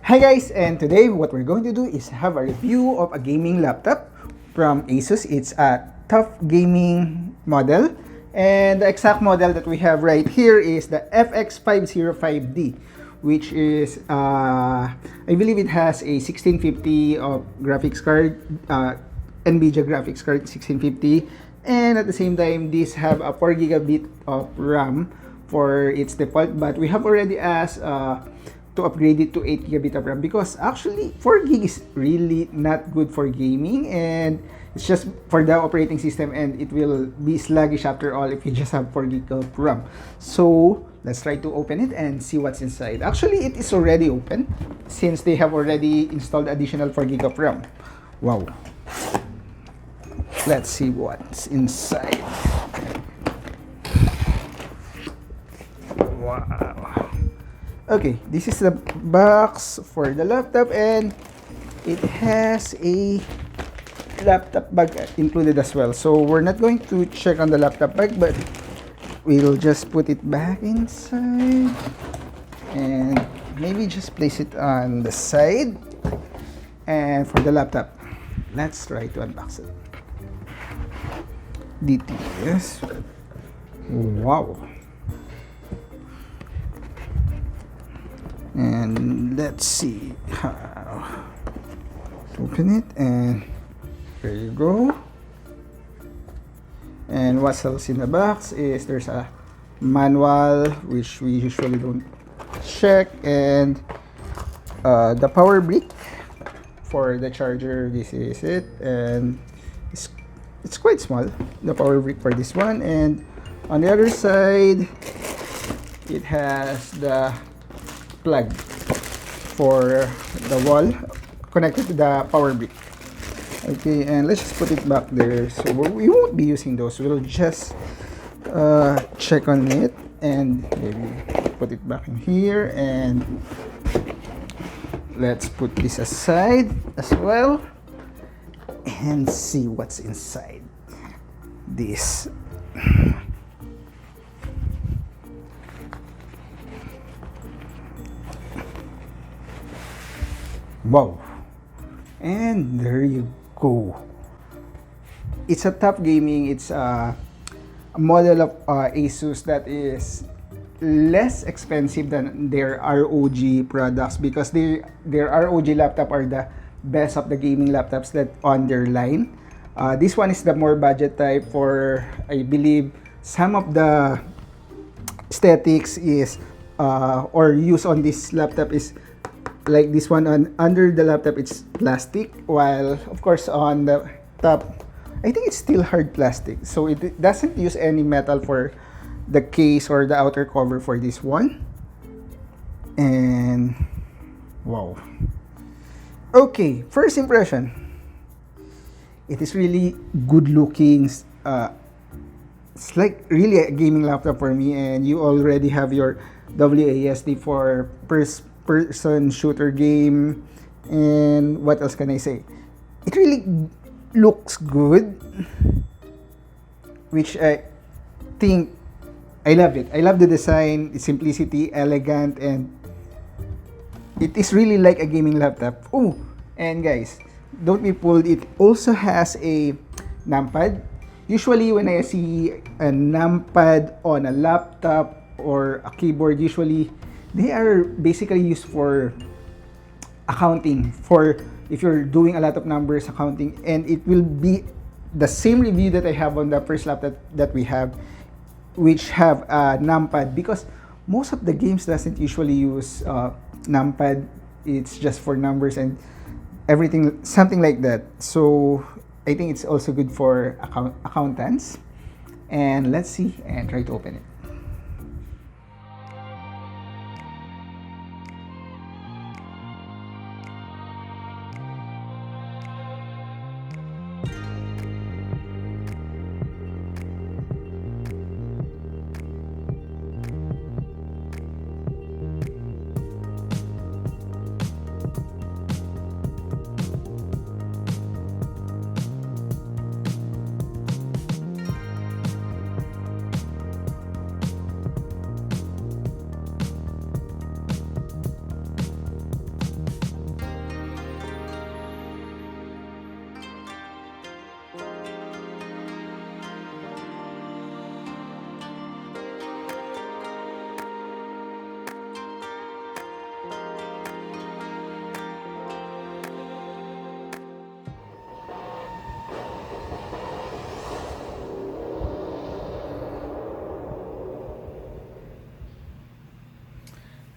Hi guys, and today what we're going to do is have a review of a gaming laptop from Asus. It's a tough gaming model, and the exact model that we have right here is the FX505D, which is I believe it has a 1650 of graphics card, NVIDIA graphics card 1650, and at the same time this have a 4 gigabit of RAM for its default, but we have already asked to upgrade it to 8 gigabit of RAM because actually 4 gig is really not good for gaming, and it's just for the operating system, and it will be sluggish after all if you just have 4 gig of RAM. So let's try to open it and see what's inside. Actually, it is already open since they have already installed additional 4 gig of RAM. Wow. Let's see what's inside. Wow. Okay, this is the box for the laptop, and it has a laptop bag included as well. So we're not going to check on the laptop bag, but we'll just put it back inside and maybe just place it on the side. And for the laptop, let's try to unbox it. Details. Wow. And let's see how to open it, and there you go. And what else in the box is there's a manual, which we usually don't check, and the power brick for the charger. This is it, and it's quite small, the power brick for this one. And on the other side it has the plug for the wall connected to the power brick. Okay, and let's just put it back there. So we won't be using those. We'll just check on it and maybe put it back in here, and let's put this aside as well and see what's inside this. Wow, and there you go. It's a top gaming. It's a model of Asus that is less expensive than their ROG products, because their ROG laptop are the best of the gaming laptops that on their line. This one is the more budget type. For I believe some of the aesthetics is or use on this laptop is like this one. Under the laptop it's plastic, while of course on the top I think it's still hard plastic, so it doesn't use any metal for the case or the outer cover for this one. And wow. Okay, first impression, it is really good looking. It's like really a gaming laptop for me, and you already have your WASD for person shooter game. And what else can I say? It really looks good, which I think I love it. I love the design, the simplicity, elegant, and it is really like a gaming laptop. Oh, and guys, don't be fooled, it also has a numpad. Usually when I see a numpad on a laptop or a keyboard, usually they are basically used for accounting, for if you're doing a lot of numbers, accounting. And it will be the same review that I have on the first laptop that we have, which have a numpad, because most of the games doesn't usually use numpad. It's just for numbers and everything, something like that. So I think it's also good for accountants. And let's see and try to open it.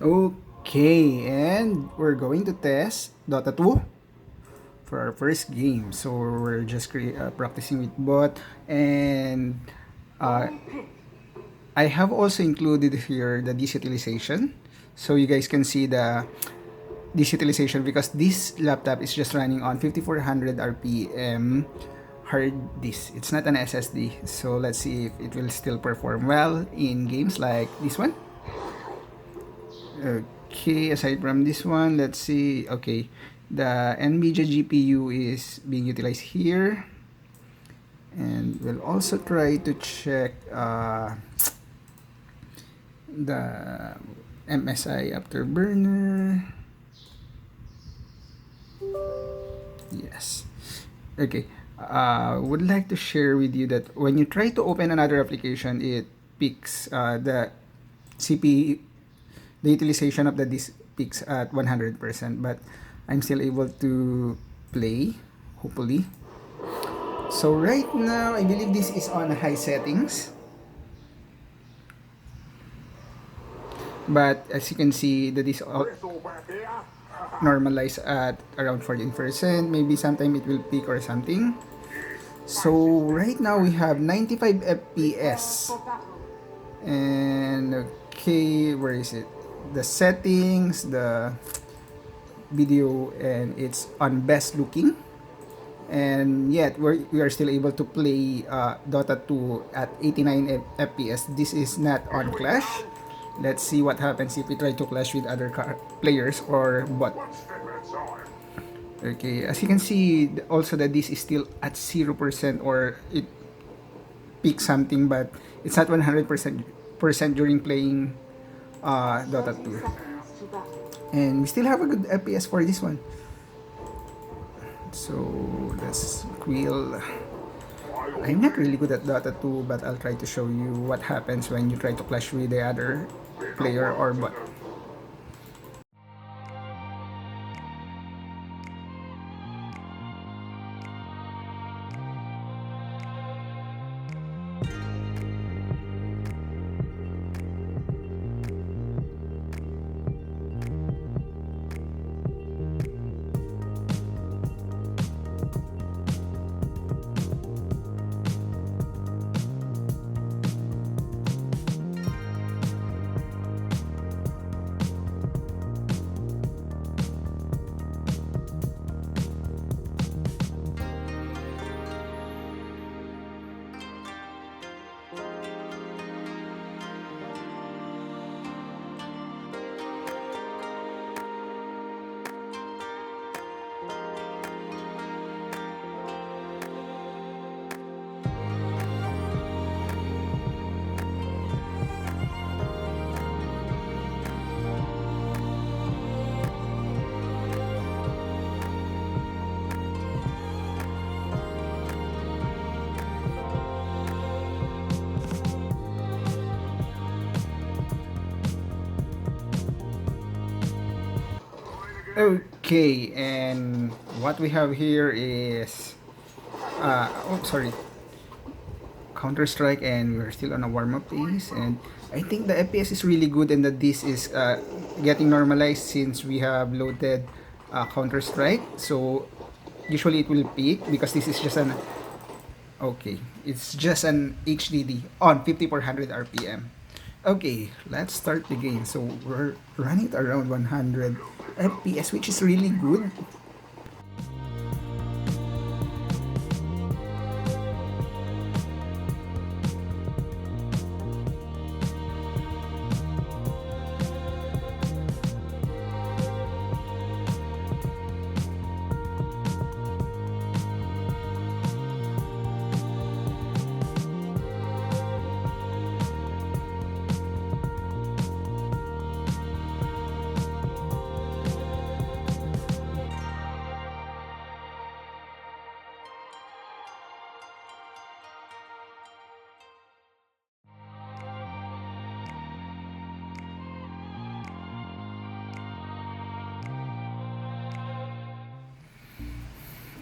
Okay, and we're going to test Dota 2 for our first game. So we're just practicing with bot, and uh, I have also included here the desutilization, so you guys can see the desutilization because this laptop is just running on 5400 RPM hard disk. It's not an SSD, so let's see if it will still perform well in games like this one. Okay, aside from this one, let's see. Okay, the NVIDIA GPU is being utilized here, and we'll also try to check the MSI afterburner. Yes. Okay. Would like to share with you that when you try to open another application, it picks the CPU, the utilization of the disk peaks at 100%, but I'm still able to play, hopefully. So right now, I believe this is on high settings. But as you can see, the disk normalize at around 14%. Maybe sometime it will peak or something. So right now we have 95 FPS. And okay, where is it? The settings, the video, and it's on best looking. And yet we are still able to play Dota 2 at 89 FPS. This is not on Clash. Let's see what happens if we try to clash with other players or bot. Okay, as you can see, also that this is still at 0% or it peaks something, but it's not 100% during playing Dota 2. And we still have a good FPS for this one. So let's quill. I'm not really good at Dota 2, but I'll try to show you what happens when you try to clash with the other player or bot. Okay, and what we have here is Counter-Strike, and we're still on a warm-up phase, and I think the FPS is really good and that this is getting normalized since we have loaded Counter-Strike. So usually it will peak because this is just an it's just an HDD on 5400 RPM. Okay, let's start the game. So we're running at around 100 FPS, which is really good.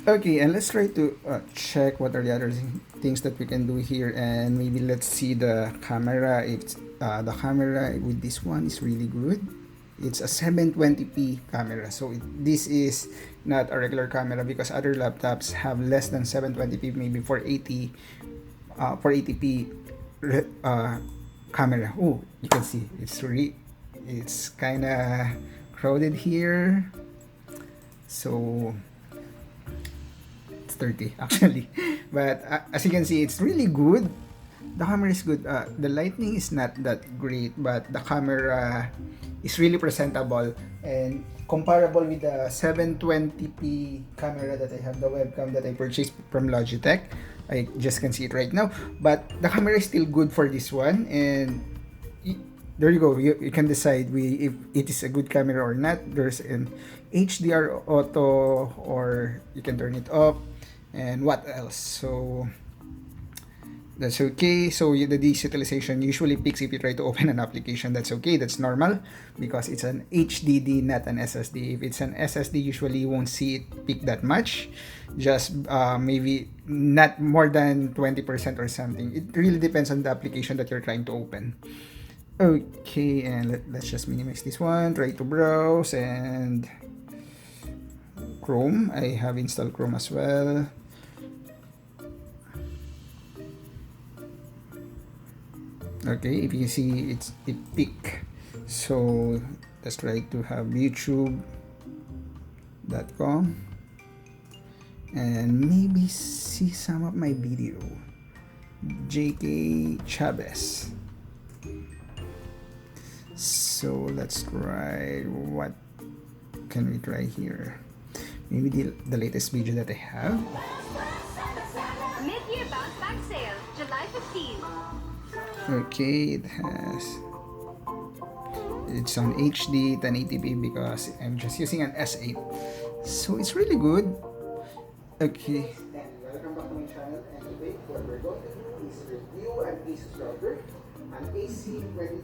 Okay, and let's try to check what are the other things that we can do here, and maybe let's see the camera. If the camera with this one is really good, It's a 720p camera. So this is not a regular camera because other laptops have less than 720p, maybe 480p camera. Oh, you can see it's kind of crowded here. So it's 30 actually, but as you can see, it's really good. The camera is good. The lighting is not that great, but the camera is really presentable and comparable with the 720p camera that I have, the webcam that I purchased from Logitech. I just can see it right now, but the camera is still good for this one, and there you go. You can decide if it is a good camera or not. There's an HDR auto, or you can turn it off, and what else? So that's okay. So the desutilization usually peaks if you try to open an application. That's okay. That's normal because it's an HDD, not an SSD. If it's an SSD, usually you won't see it peak that much. Just maybe not more than 20% or something. It really depends on the application that you're trying to open. Okay, and let's just minimize this one. Try to browse, and Chrome. I have installed Chrome as well. Okay, if you see it peak. So let's try to have youtube.com and maybe see some of my video. JK Chavez. So let's try, what can we try here? Maybe the latest video that I have. Mid-year bounce back sale, July 15th. Okay, it's on HD 1080p because I'm just using an S8, so it's really good. Okay. Welcome back to my channel, and today what we're going to do is review an Asus router, an AC20.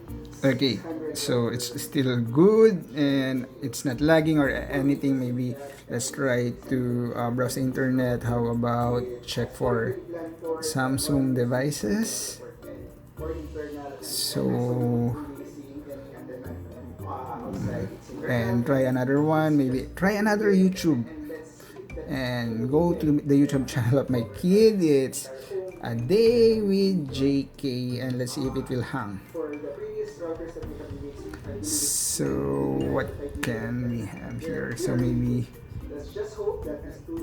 Okay, so it's still good and it's not lagging or anything. Maybe let's try to browse the internet. How about check for Samsung devices? So and try another one, maybe try another YouTube, and go to the YouTube channel of my kid. It's A Day with JK, and let's see if it will hang. So what can we have here? So maybe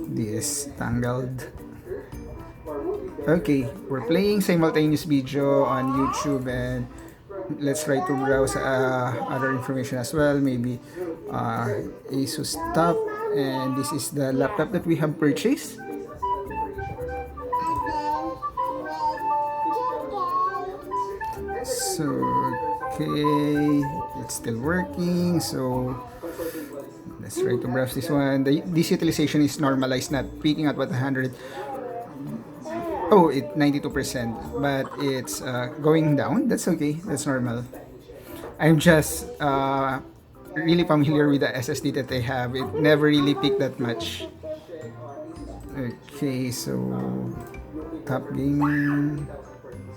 this tangled. Okay, we're playing simultaneous video on YouTube, and let's try to browse other information as well. Maybe Asus stuff, and this is the laptop that we have purchased. So okay, it's still working. So let's try to browse this one. This utilization is normalized, not peaking at 100. Oh, 92%, but it's going down. That's okay. That's normal. I'm just really familiar with the SSD that they have. It never really peaked that much. Okay, so top gaming.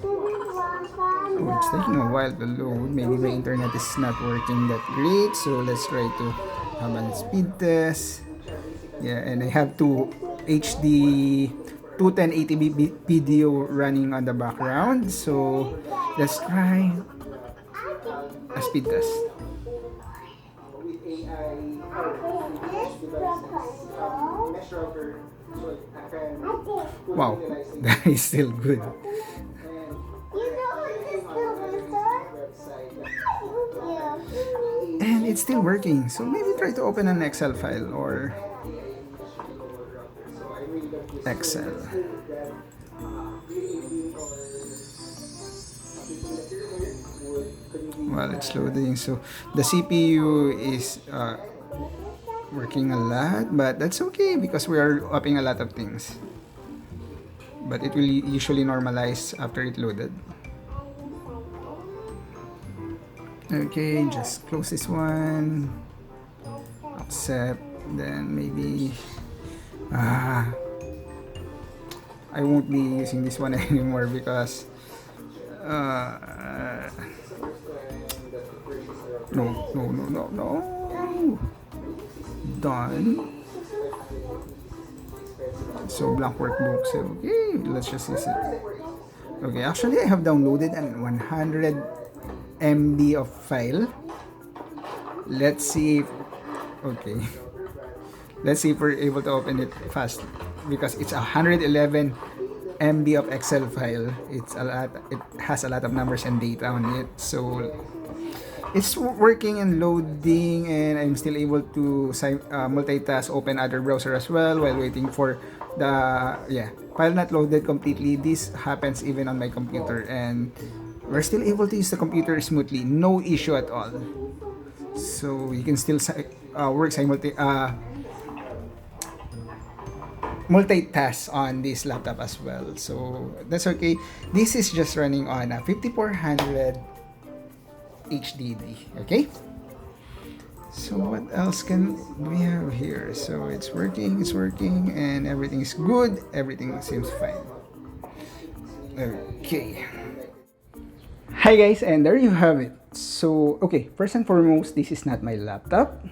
Oh, it's taking a while to load. Maybe my internet is not working that great. So let's try to have a speed test. Yeah, and I have two HD 1080p video running on the background. So let's try a speed test. Wow, that is still good. And it's still working. So maybe try to open an Excel file or Excel. While it's loading, so the CPU is working a lot, but that's okay because we are upping a lot of things. But it will usually normalize after it loaded. Okay, just close this one, accept, then maybe I won't be using this one anymore because No, no, no, no, no. Done. So blank workbook. So okay, let's just use it. Okay, actually I have downloaded an 100 MB of file. Let's see if, okay. Let's see if we're able to open it fast because it's 111 MB of Excel file. It's a lot. It has a lot of numbers and data on it. So it's working and loading, and I'm still able to multitask, open other browser as well while waiting for the file not loaded completely. This happens even on my computer, and we're still able to use the computer smoothly, no issue at all. So you can still work multitask on this laptop as well, so that's okay. This is just running on a 5400 HDD. Okay, so what else can we have here? So it's working, and everything is good, everything seems fine. Okay, hi guys, and there you have it. So okay, first and foremost, this is not my laptop.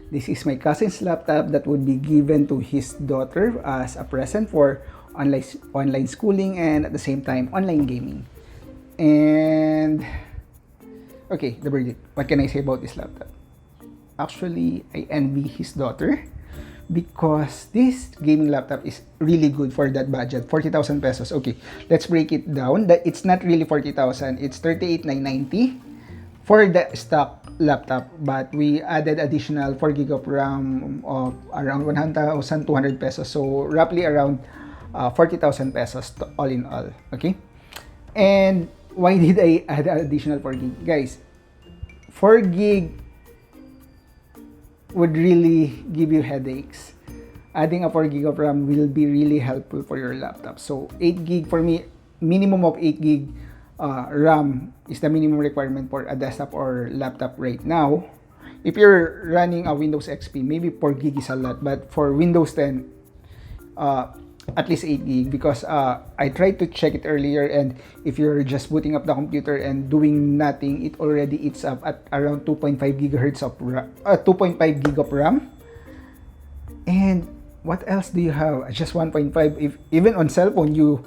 This is my cousin's laptop that would be given to his daughter as a present for online schooling and at the same time online gaming. And okay, the verdict. What can I say about this laptop? Actually, I envy his daughter because this gaming laptop is really good for that budget, 40,000 pesos. Okay, let's break it down. It's not really 40,000, it's 38,990 for the stock laptop, but we added additional 4 gig of RAM of around 1,200 pesos, so roughly around 40,000 pesos all in all. Okay, and why did I add additional 4 gig? Guys, 4 gig would really give you headaches. Adding a 4 gig of RAM will be really helpful for your laptop. So 8 gig for me, minimum of 8 gig RAM is the minimum requirement for a desktop or laptop right now. If you're running a Windows XP, maybe 4 gig is a lot, but for Windows 10, at least 8 gig, because I tried to check it earlier, and if you're just booting up the computer and doing nothing, it already eats up at around 2.5 gigahertz of 2.5 gig of RAM. And what else do you have? Just 1.5. If even on cell phone, you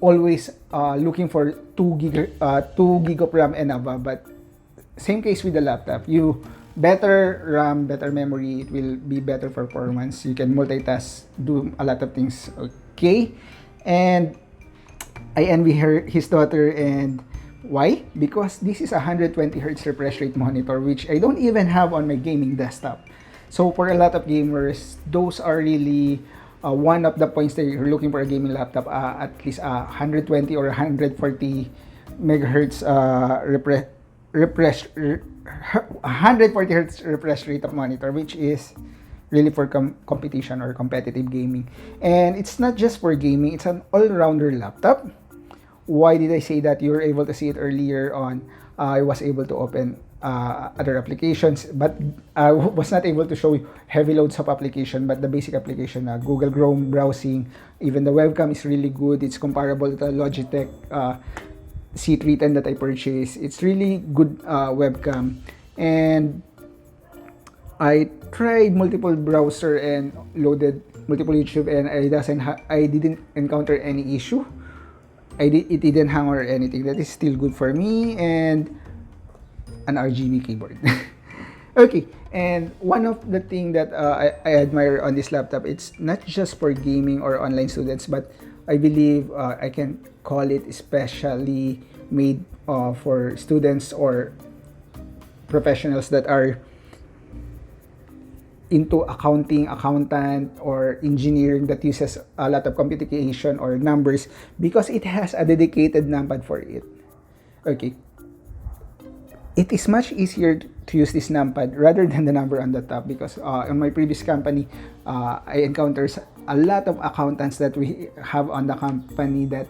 always looking for 2 gig of RAM and above. But same case with the laptop, you better RAM, better memory, it will be better performance. You can multitask, do a lot of things. Okay, and I envy his daughter. And why? Because this is a 120 Hz refresh rate monitor, which I don't even have on my gaming desktop. So for a lot of gamers, those are really one of the points that you're looking for a gaming laptop, at least 120 or 140 megahertz refresh 140 hertz refresh rate of monitor, which is really for competition or competitive gaming. And it's not just for gaming, it's an all-rounder laptop. Why did I say that? You were able to see it earlier on. I was able to open other applications, but I was not able to show you heavy loads of application, but the basic application, Google Chrome browsing, even the webcam is really good. It's comparable to the Logitech C310 that I purchased. It's really good webcam. And I tried multiple browser and loaded multiple YouTube, and I didn't encounter any issue. It didn't hang or anything. That is still good for me. And an RGB keyboard. Okay, and one of the thing that I admire on this laptop, it's not just for gaming or online students, but I believe I can call it especially made for students or professionals that are into accountant, or engineering that uses a lot of computation or numbers, because it has a dedicated numpad for it. Okay, it is much easier to use this numpad rather than the number on the top, because on my previous company, I encountered a lot of accountants that we have on the company that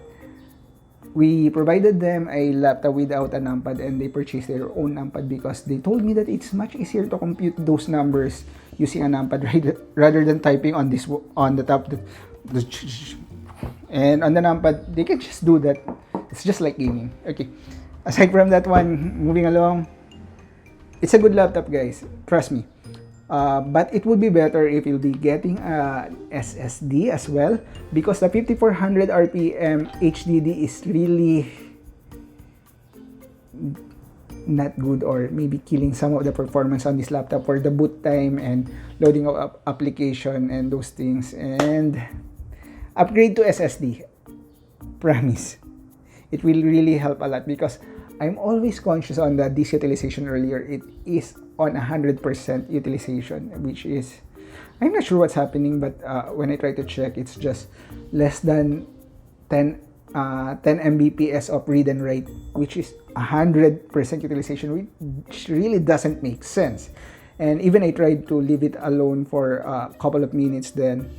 we provided them a laptop without a numpad, and they purchased their own numpad because they told me that it's much easier to compute those numbers using a numpad rather than typing on the top. And on the numpad, they can just do that. It's just like gaming. Okay. Aside from that one, moving along. it's a good laptop, guys. Trust me. But it would be better if you'll be getting a SSD as well, because the 5400 RPM HDD is really not good, or maybe killing some of the performance on this laptop for the boot time and loading of application and those things. And upgrade to SSD. Promise. It will really help a lot, because I'm always conscious on the disk utilization earlier. It is on 100% utilization, which is, I'm not sure what's happening, but when I try to check, it's just less than 10 Mbps of read and write, which is 100% utilization, which really doesn't make sense. And even I tried to leave it alone for a couple of minutes, then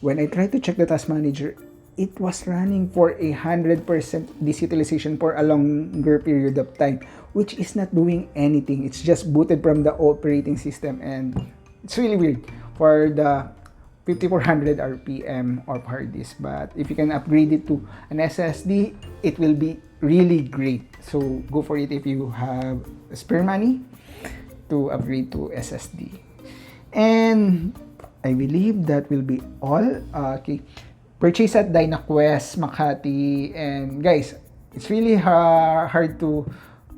when I tried to check the task manager, it was running for 100% disk utilization for a longer period of time, which is not doing anything. It's just booted from the operating system, and it's really weird for the 5400 RPM of hard disk. But if you can upgrade it to an SSD, it will be really great. So go for it if you have spare money to upgrade to SSD. And I believe that will be all. Okay. Purchase at DynaQuest Makati, and guys, it's really hard to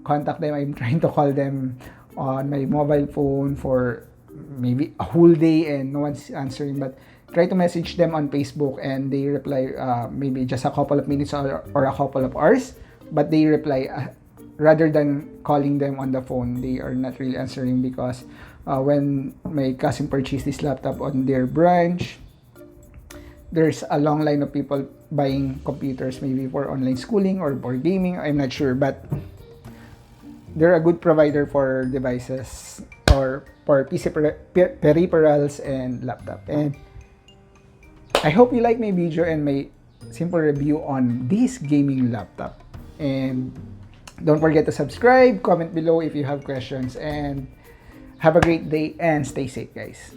contact them. I'm trying to call them on my mobile phone for maybe a whole day and no one's answering, but try to message them on Facebook and they reply maybe just a couple of minutes or a couple of hours, but they reply rather than calling them on the phone. They are not really answering, because when my cousin purchased this laptop on their branch, there's a long line of people buying computers, maybe for online schooling or for gaming. I'm not sure, but they're a good provider for devices or for PC peripherals and laptop. And I hope you like my video and my simple review on this gaming laptop. And don't forget to subscribe, comment below if you have questions, and have a great day and stay safe, guys.